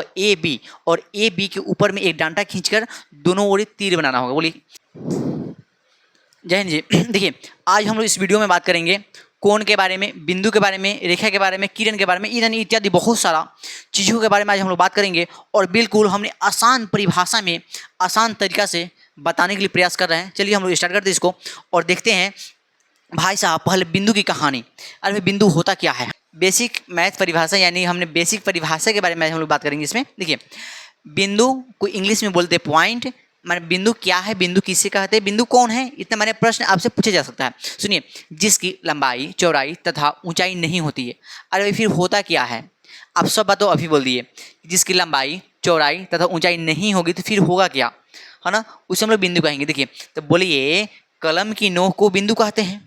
A B, और A B के ऊपर में एक डांटा खींचकर दोनों ओर तीर बनाना होगा। बोलिए जय हिंद जी। देखिए आज हम लोग इस वीडियो में बात करेंगे कोण के बारे में, बिंदु के बारे में, रेखा के बारे में, किरण के बारे में, इत्यादि बहुत सारा चीज़ों के बारे में आज हम लोग बात करेंगे। और बिल्कुल हमने आसान परिभाषा में आसान तरीका से बताने के लिए प्रयास कर रहे हैं। चलिए हम लोग स्टार्ट करते हैं इसको और देखते हैं। भाई साहब पहले बिंदु की कहानी। अरे बिंदु होता क्या है, बेसिक मैथ परिभाषा, यानी हमने बेसिक परिभाषा के बारे में हम लोग बात करेंगे इसमें। देखिए बिंदु को इंग्लिश में बोलते हैं पॉइंट। माने बिंदु क्या है, बिंदु किसे कहते हैं, बिंदु कौन है, इतना माने प्रश्न आपसे पूछा जा सकता है। सुनिए, जिसकी लंबाई चौड़ाई तथा ऊंचाई नहीं होती है। अरे फिर होता क्या है, आप सब बातों अभी बोल दिए। जिसकी लंबाई चौड़ाई तथा ऊंचाई नहीं होगी तो फिर होगा क्या, है ना, उसे हम लोग बिंदु कहेंगे। देखिए तो बोलिए कलम की नोक को बिंदु कहते हैं।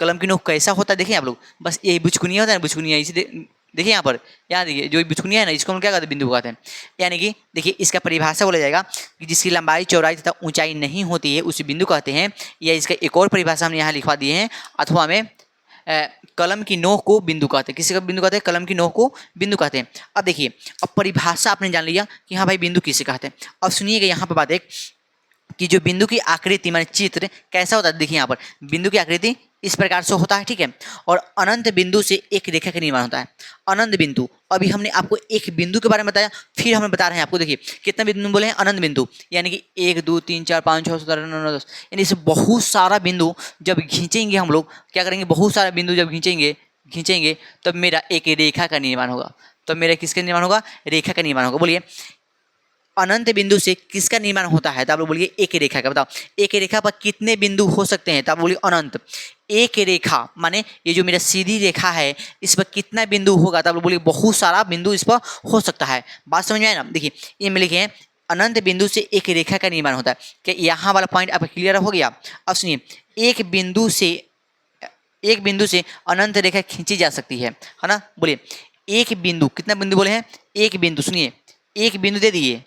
कलम की नोक कैसा होता है, देखिए आप लोग, बस ये बुचकुनिया होता है ना, बुचकुनिया इसे देखिए यहाँ पर, यहाँ देखिए जो बुचकुनिया है ना, इसको हम क्या कहते हैं, बिंदु कहते हैं। यानी कि देखिए इसका परिभाषा बोला जाएगा कि जिसकी लंबाई चौड़ाई तथा ऊंचाई नहीं होती है उसे बिंदु कहते हैं। या इसका एक और परिभाषा हमने यहाँ लिखवा दिए हैं, अथवा में कलम की नोक को बिंदु कहते हैं। किसी का बिंदु कहते हैं, कलम की नोक को बिंदु कहते हैं। अब देखिए अब परिभाषा आपने जान लिया कि हाँ भाई बिंदु किसे कहते हैं। अब सुनिएगा यहाँ पर बात एक कि जो बिंदु की आकृति माने चित्र कैसा होता है। देखिए यहाँ पर बिंदु की आकृति इस प्रकार से होता है, ठीक है। और अनंत बिंदु से एक रेखा का निर्माण होता है। अनंत बिंदु, अभी हमने आपको एक बिंदु के बारे में बताया, फिर हम बता रहे हैं आपको। देखिए कितना बिंदु बोले हैं, अनंत बिंदु, यानी कि 1 2 3 4 5 6 7 8 9 10, यानी इसे बहुत सारा बिंदु जब खींचेंगे हम लोग, क्या करेंगे, बहुत सारा बिंदु जब खींचेंगे तब मेरा एक रेखा का निर्माण होगा। तब मेरा किसका निर्माण होगा, रेखा का निर्माण होगा। बोलिए अनंत बिंदु से किसका निर्माण होता है, तो आप लोग बोलिए एक रेखा का। बताओ एक रेखा पर कितने बिंदु हो सकते हैं, तो आप बोलिए अनंत। एक रेखा माने ये जो मेरा सीधी रेखा है इस पर कितना बिंदु होगा, तो आप लोग बोलिए बहुत सारा बिंदु इस पर हो सकता है। बात समझ में आए ना। देखिए ये में लिखे हैं अनंत बिंदु से एक रेखा का निर्माण होता है। क्या यहाँ वाला पॉइंट आपका क्लियर हो गया। अब सुनिए एक बिंदु से अनंत रेखा खींची जा सकती है ना। बोलिए एक बिंदु, कितना बिंदु बोले हैं, एक बिंदु। सुनिए एक बिंदु दे दिए,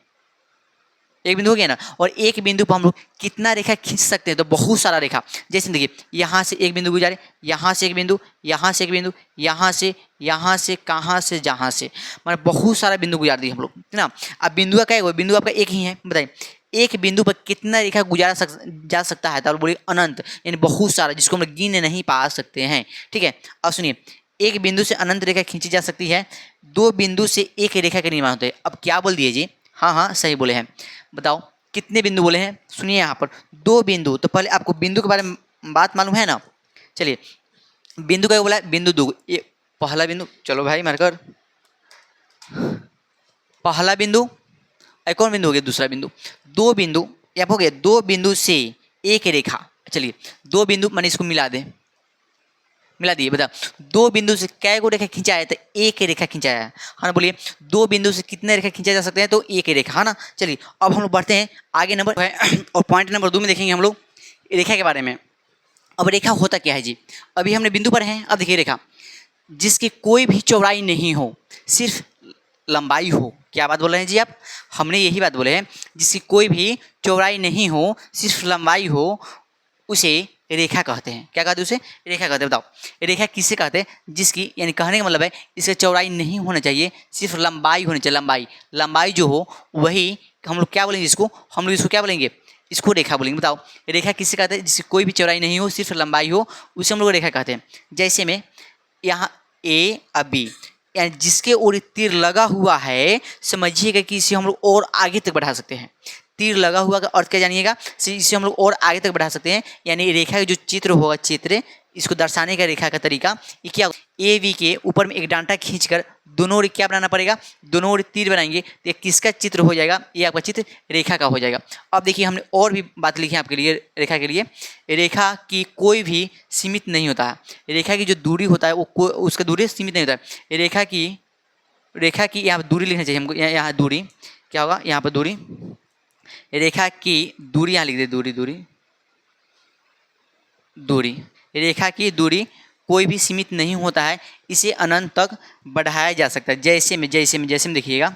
एक बिंदु हो गया ना। और एक बिंदु पर हम लोग कितना रेखा खींच सकते हैं, तो बहुत सारा रेखा। जैसे देखिए यहाँ से एक बिंदु गुजारे, यहाँ से एक बिंदु, यहाँ से एक बिंदु, यहाँ से कहाँ से जहाँ से, मतलब बहुत सारा बिंदु गुजार दिए हम लोग, है ना। अब बिंदु का क्या है, बिंदु आपका एक ही है। बताइए एक बिंदु पर कितना रेखा गुजारा जा सकता है, तो आप बोलिए अनंत, यानी बहुत सारा, जिसको हम लोग गिन नहीं पा सकते हैं, ठीक है। अब सुनिए एक बिंदु से अनंत रेखा खींची जा सकती है, दो बिंदु से एक रेखा का निर्माण होता है। अब क्या बोल दिए जी, हाँ सही बोले हैं। बताओ कितने बिंदु बोले हैं, सुनिए यहाँ पर दो बिंदु। तो पहले आपको बिंदु के बारे में बात मालूम है ना। चलिए बिंदु का बोला है, बिंदु दो, ये पहला बिंदु, चलो भाई मारकर, पहला बिंदु, एक और बिंदु हो गया, दूसरा बिंदु, दो बिंदु, या हो गया दो बिंदु से एक रेखा। चलिए दो बिंदु मैंने इसको मिला दिए। बता दो बिंदु से कै गो रेखा खींचा है, तो एक रेखा खींचा है ना। बोलिए दो बिंदु से कितने रेखा खींचा जा सकते हैं, तो एक रेखा, है ना। चलिए अब हम लोग बढ़ते हैं आगे नंबर और पॉइंट नंबर 2 में देखेंगे हम लोग रेखा के बारे में। अब रेखा होता क्या है जी, अभी हमने बिंदु पर हैं। अब देखिए रेखा जिसकी कोई भी चौड़ाई नहीं हो, सिर्फ लंबाई हो। क्या बात बोल रहे हैं जी आप, हमने यही बात बोले हैं, जिसकी कोई भी चौड़ाई नहीं हो, सिर्फ लंबाई हो, उसे रेखा कहते हैं। क्या कहते हैं, उसे रेखा कहते हैं। बताओ रेखा किसे कहते हैं, जिसकी, यानी कहने का मतलब है इसका चौड़ाई नहीं होना चाहिए, सिर्फ लंबाई होनी चाहिए। लंबाई जो हो वही हम लोग क्या बोलेंगे, इसको हम लोग इसको क्या बोलेंगे, इसको रेखा बोलेंगे। बताओ रेखा किसे कहते हैं, जिसकी कोई भी चौड़ाई नहीं हो, सिर्फ लंबाई हो, उसे हम लोग रेखा कहते हैं। जैसे में यहाँ ए अब बी, यानी जिसके ओर तीर लगा हुआ है, समझिएगा कि इसे हम लोग और आगे तक बढ़ा सकते हैं। तीर लगा हुआ का अर्थ क्या जानिएगा, इसे हम लोग और आगे तक बढ़ा सकते हैं। यानी रेखा का जो चित्र होगा, चित्र इसको दर्शाने का रेखा का तरीका ये क्या, ए बी के ऊपर में एक डांटा खींचकर दोनों ओर क्या बनाना पड़ेगा, दोनों ओर तीर बनाएंगे तो ये किसका चित्र हो जाएगा, ये आपका चित्र रेखा का हो जाएगा। अब देखिए हमने और भी बात लिखी है आपके लिए रेखा के लिए। रेखा की कोई भी सीमित नहीं होता है। रेखा की जो दूरी होता है वो उसका दूरी सीमित नहीं होता है। रेखा की यहाँ दूरी लिखना चाहिए हमको। यहाँ दूरी क्या होगा, यहाँ पर दूरी, रेखा की दूरी यहाँ लिख दे, दूरी रेखा की दूरी कोई भी सीमित नहीं होता है, इसे अनंत तक बढ़ाया जा सकता है। जैसे में देखिएगा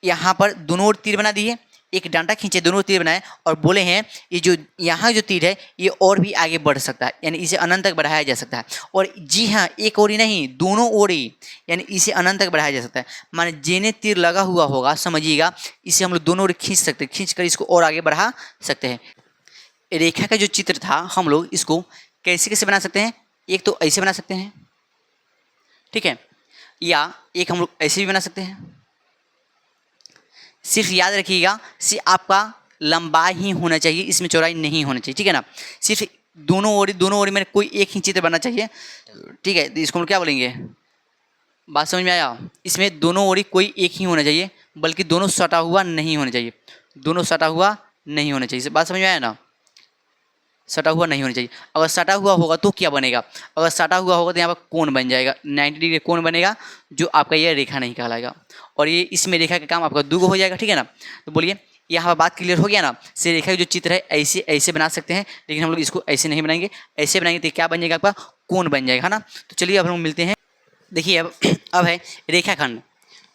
यहाँ पर दोनों ओर तीर बना दिए, एक डांटा खींचे, दोनों तीर बनाए और बोले हैं ये जो यहाँ जो तीर है ये और भी आगे बढ़ सकता है, यानी इसे अनंत तक बढ़ाया जा सकता है। और जी हाँ, एक ओर ही नहीं, दोनों ओर ही, यानी इसे अनंत तक बढ़ाया जा सकता है। माने जेने तीर लगा हुआ होगा, समझिएगा, इसे हम लोग दोनों ओर खींच सकते हैं, खींच कर इसको और आगे बढ़ा सकते हैं। रेखा का जो चित्र था हम लोग इसको कैसे कैसे बना सकते हैं, एक तो ऐसे बना सकते हैं, ठीक है, या एक हम लोग ऐसे भी बना सकते हैं। सिर्फ याद रखिएगा, सिर्फ आपका लंबाई ही होना चाहिए, इसमें चौड़ाई नहीं होना चाहिए, ठीक है ना। सिर्फ दोनों ओर में कोई एक ही चित्र बनना चाहिए, ठीक है। तो इसको हम क्या बोलेंगे, बात समझ में आया। इसमें दोनों ओर कोई एक ही होना चाहिए, बल्कि दोनों सटा हुआ नहीं होना चाहिए, दोनों सटा हुआ नहीं होना चाहिए। बात समझ में आया ना, सटा हुआ नहीं होना चाहिए। अगर सटा हुआ होगा तो क्या बनेगा, अगर सटा हुआ होगा तो यहाँ पर कोण बन जाएगा, 90 डिग्री कोण बनेगा, जो आपका ये रेखा नहीं कहलाएगा। और ये इसमें रेखा का काम आपका दुगो हो जाएगा, ठीक है ना। तो बोलिए यहाँ पर बात क्लियर हो गया ना। से रेखा का जो चित्र है ऐसे ऐसे बना सकते हैं, लेकिन हम लोग इसको ऐसे नहीं बनाएंगे, ऐसे बनाएंगे तो क्या बन जाएगा, आपका कोण बन जाएगा, है ना। तो चलिए अब हम मिलते हैं। देखिए अब है रेखाखंड।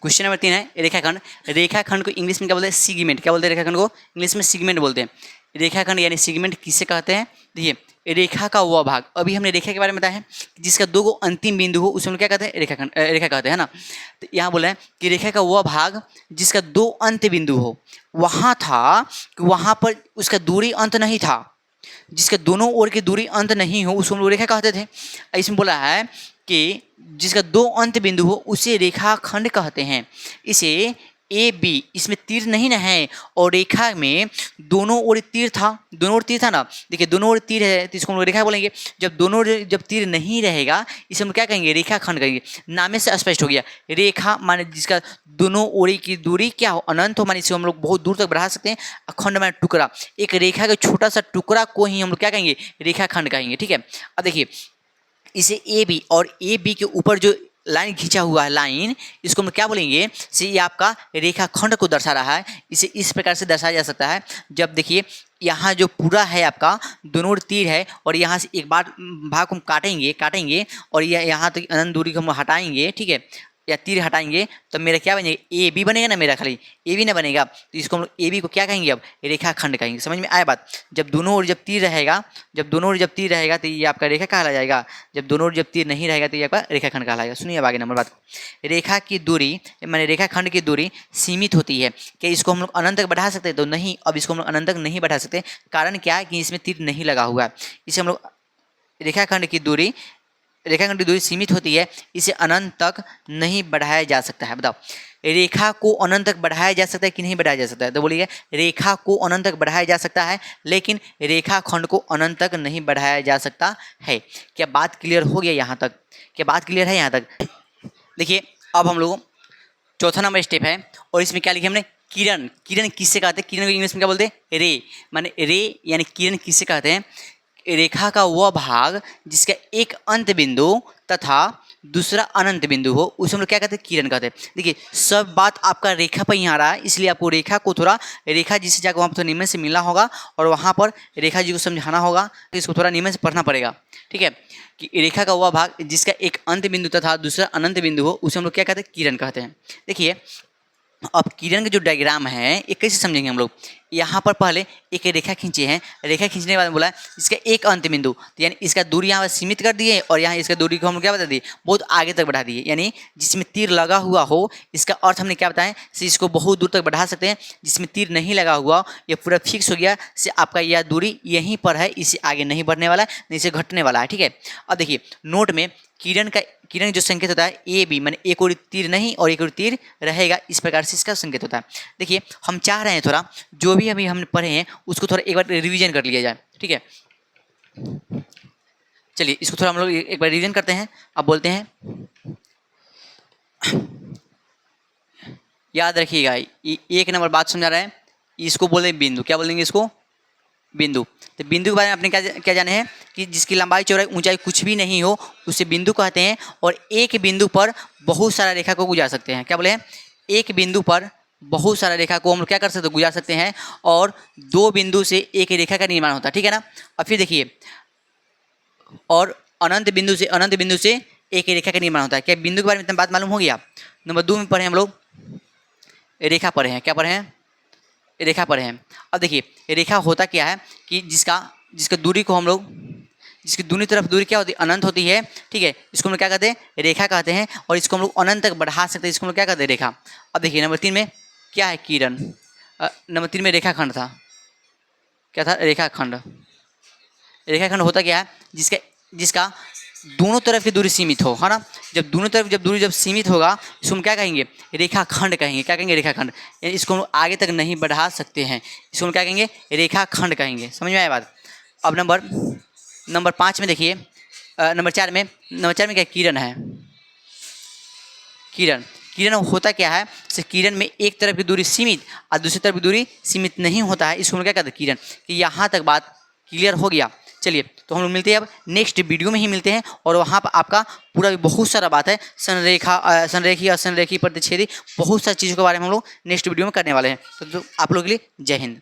क्वेश्चन नंबर 3 है रेखाखंड। रेखाखंड को इंग्लिश में क्या बोलते हैं, सेगमेंट। क्या बोलते हैं रेखाखंड को, इंग्लिश में सेगमेंट बोलते हैं। रेखाखंड यानी सेगमेंट किसे कहते हैं, देखिए रेखा का वह भाग, अभी हमने रेखा के बारे में बताया है जिसका दो गो अंतिम बिंदु हो, उसे हम क्या कहते हैं, रेखाखंड, रेखा कहते हैं, ना। तो यहाँ बोला है कि रेखा का वह भाग जिसका दो अंत बिंदु हो, वहाँ था कि वहाँ पर उसका दूरी अंत नहीं था, जिसके दोनों ओर की दूरी अंत नहीं हो उसको हम लोग रेखा कहते थे। इसमें बोला है कि जिसका दो अंत बिंदु हो उसे रेखाखंड कहते हैं। इसे ए बी, इसमें तीर नहीं ना है, और रेखा में दोनों ओर तीर था, दोनों ओर तीर था ना। देखिए दोनों ओर तीर है तो इसको हम लोग रेखा बोलेंगे। जब तीर नहीं रहेगा इसे हम क्या कहेंगे, रेखाखंड कहेंगे। नामे से स्पष्ट हो गया, रेखा माने जिसका दोनों ओर की दूरी क्या हो, अनंत हो, माने इसको हम लोग बहुत दूर तक बढ़ा सकते हैं। अखंड माने टुकड़ा, एक रेखा का छोटा सा टुकड़ा को ही हम लोग क्या कहेंगे, रेखाखंड कहेंगे, ठीक है। अब देखिए इसे ए बी, और ए बी के ऊपर जो लाइन खींचा हुआ है, लाइन, इसको हम क्या बोलेंगे, से ये आपका रेखाखंड को दर्शा रहा है। इसे इस प्रकार से दर्शाया जा सकता है। जब देखिए यहाँ जो पूरा है आपका दोनों ओर तीर है, और यहाँ से एक बार भाग को हम काटेंगे और यहाँ तक अनंत दूरी को हम हटाएंगे, ठीक है, या तीर हटाएंगे तो मेरा क्या बनेगा, ए बी बनेगा ना, मेरा खाली ए बी ना बनेगा। तो इसको हम लोग ए बी को क्या कहेंगे, अब रेखाखंड कहेंगे। समझ में आया बात। जब दोनों ओर जब तीर रहेगा तो ये आपका रेखा कहला जाएगा। जब दोनों ओर जब तीर नहीं रहेगा तो ये आपका रेखाखंड कहलाएगा। सुनिए अब आगे नंबर बात, रेखा की दूरी माने रेखाखंड की दूरी सीमित होती है। क्या इसको हम लोग अनंत तक बढ़ा सकते हैं, तो नहीं, अब इसको हम लोग अनंत तक नहीं बढ़ा सकते। कारण क्या है कि इसमें तीर नहीं लगा हुआ है। इसे हम लोग रेखाखंड की दूरी सीमित होती है, इसे अनंत तक नहीं बढ़ाया जा सकता है। बताओ रेखा को अनंत तक बढ़ाया जा सकता है कि नहीं बढ़ाया जा सकता है, तो बोलिए रेखा को अनंत तक बढ़ाया जा सकता है, लेकिन रेखाखंड को अनंत तक नहीं बढ़ाया जा सकता है। क्या बात क्लियर हो गया यहाँ तक, क्या बात क्लियर है यहाँ तक। देखिए अब हम लोग चौथा नंबर स्टेप है, और इसमें क्या लिखे हमने, किरण। किरण किससे कहते हैं, किरण को इंग्लिश में क्या बोलते हैं, रे। माने रे यानी किरण किससे कहते हैं, रेखा का वह भाग जिसका एक अंत बिंदु तथा दूसरा अनंत बिंदु हो, उसे हम लोग क्या कहते हैं, किरण कहते हैं। देखिए सब बात आपका रेखा पर ही आ रहा है, इसलिए आपको रेखा को थोड़ा, रेखा जी से जाकर वहाँ पर थोड़ा नियम से मिलना होगा, और वहाँ पर रेखा जी को समझाना होगा, इसको थोड़ा नियम से पढ़ना पड़ेगा, ठीक है। कि रेखा का वह भाग जिसका एक अंत बिंदु तथा दूसरा अनंत बिंदु हो, उसे हम लोग क्या कहते हैं, किरण कहते हैं। देखिए अब किरण का जो डायग्राम है ये कैसे समझेंगे हम लोग। यहाँ पर पहले एक रेखा खींचे हैं, रेखा खींचने के बाद बोला इसका एक अंत बिंदु, तो यानी इसका दूरी यहाँ पर सीमित कर दिए, और यहाँ इसका दूरी को हम क्या बता दिए, बहुत आगे तक बढ़ा दिए। यानी जिसमें तीर लगा हुआ हो, इसका अर्थ हमने क्या बताएं, से इसको बहुत दूर तक बढ़ा सकते हैं। जिसमें तीर नहीं लगा हुआ, ये पूरा फिक्स हो गया, से आपका यह दूरी यहीं पर है, इससे आगे नहीं बढ़ने वाला है, नहीं से घटने वाला है, ठीक है। अब देखिए नोट में किरण जो संकेत होता है ए बी, माने एक और तीर नहीं और एक और तीर रहेगा, इस प्रकार से इसका संकेत होता है। देखिए हम चाह रहे हैं थोड़ा जो भी अभी हमने पढ़े हैं उसको थोड़ा एक बार रिवीजन कर लिया जाए, ठीक है। चलिए इसको थोड़ा हम लोग एक बार रिवीजन करते हैं। अब बोलते हैं, याद रखिएगा एक नंबर बात समझा रहे हैं, इसको बोलेंगे बिंदु। क्या बोलेंगे इसको, बिंदु। तो बिंदु के बारे में आपने क्या जाने हैं कि जिसकी लंबाई चौड़ाई ऊंचाई कुछ भी नहीं हो उसे बिंदु कहते हैं। और एक बिंदु पर बहुत सारा रेखा को गुजार सकते हैं। क्या बोले हैं, एक बिंदु पर बहुत सारा रेखा को हम लोग क्या कर सकते हैं, गुजार सकते हैं। और दो बिंदु से एक रेखा का निर्माण होता है, ठीक है ना। और फिर देखिए, और अनंत बिंदु से एक रेखा का निर्माण होता है। क्या बिंदु के बारे में इतना बात मालूम हो गया। नंबर 2 में पढ़े हम लोग रेखा पढ़े हैं, क्या पढ़े हैं, रेखा पर है। अब देखिए रेखा होता क्या है कि जिसका दूरी को हम लोग, जिसकी दोनों तरफ दूरी क्या होती है, अनंत होती है, ठीक है, इसको हम लोग क्या कहते हैं, रेखा कहते हैं, और इसको हम लोग अनंत तक बढ़ा सकते हैं, इसको हम लोग क्या कहते हैं, रेखा। अब देखिए नंबर 3 में क्या है, किरण। नंबर 3 में रेखाखंड था, क्या था, रेखाखंड। रेखाखंड होता क्या है, जिसका दोनों तरफ की दूरी सीमित हो, है ना। जब दोनों तरफ दूरी जब सीमित होगा, इसको हम क्या कहेंगे, रेखाखंड कहेंगे। क्या कहेंगे, रेखाखंड। इसको हम आगे तक नहीं बढ़ा सकते हैं, इसको हम क्या कहेंगे, रेखाखंड कहेंगे। समझ में आया बात। अब नंबर 5 में देखिए, नंबर 4 में क्या, किरण है। किरण होता क्या है, जैसे किरण में एक तरफ की दूरी सीमित और दूसरी तरफ की दूरी सीमित नहीं होता है, इसको हम क्या कहते हैं, किरण। कि यहाँ तक बात क्लियर हो गया। चलिए तो हम लोग मिलते हैं अब नेक्स्ट वीडियो में ही मिलते हैं, और वहाँ पर आपका पूरा बहुत सारा बात है, संरेखी असंरेखी प्रतिच्छेदी, बहुत सारी चीज़ों के बारे में हम लोग नेक्स्ट वीडियो में करने वाले हैं। तो आप लोगों के लिए जय हिंद।